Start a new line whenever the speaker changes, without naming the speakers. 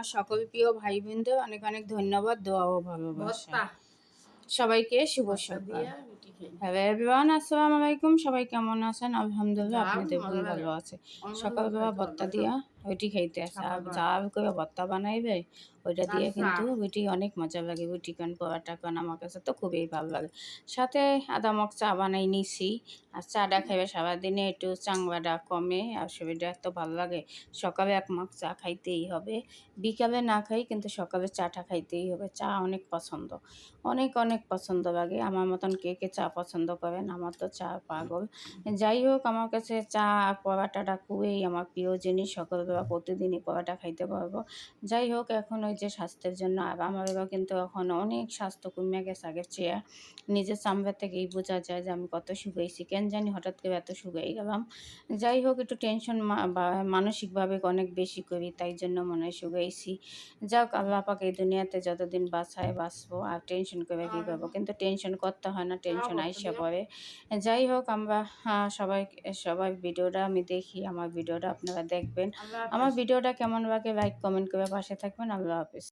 আমার সকল প্রিয় ভাই বোনদের অনেক অনেক ধন্যবাদ, দোয়া ও ভালোবাসা। সবাইকে শুভ সকাল। হ্যালো এভরিওয়ান, আসসালামু আলাইকুম। সবাই কেমন আছেন? আলহামদুলিল্লাহ আপনাদের বোন ভালো আছে। সকালবেলা ভর্তা দিয়া রুটি খাইতে আসে, আর জাল করে ভর্তা বানাইবে ওইটা দিয়ে কিন্তু রুটি অনেক মজা লাগে। রুটি কান পরাটা কান আমার কাছে তো খুবই ভালো লাগে। সাথে আদা মগ চা বানাই নিছি। আর চাটা খাইবে সারাদিনে একটু চাংবাটা কমে, আর শরীরটা এত ভালো লাগে। সকালে এক মগ চা খাইতেই হবে, বিকালে না খাই কিন্তু সকালে চাটা খাইতেই হবে। চা অনেক পছন্দ, অনেক অনেক পছন্দ লাগে। আমার মতন কে কে চা পছন্দ করেন? আমার তো চা পাগল। যাই হোক, আমার কাছে চা আর পরাটাটা খুবই আমার প্রিয় জিনিস। সকালবেলা প্রতিদিনই পরাটা খাইতে পারবো। যাই হোক, এখন ওই যে স্বাস্থ্যের জন্য আর আমারও কিন্তু এখন অনেক স্বাস্থ্য কমে গেছে আগের চেয়ে। নিজের চামড়া থেকেই বোঝা যায় যে আমি কত শুকাইছি, কেন জানি হঠাৎ করে এত শুকাই গেলাম। যাই হোক, একটু টেনশন মানসিকভাবে অনেক বেশি করি, তাই জন্য মনে হয় শুকাইছি। যাক, আল্লাহ পাক এই দুনিয়াতে যতদিন বাঁচায় বাঁচবো, আর টেনশন করে কী করবো? কিন্তু টেনশন করতে হয় না, টেনশন আইসা পড়ে। যাই হোক, আমরা সবাই ভিডিওটা আমি দেখি, আমার ভিডিওটা আপনারা দেখবেন। আমার ভিডিওটা কেমন লাগে লাইক কমেন্ট করে পাশে থাকবেন। আল্লাহ হাফিজ।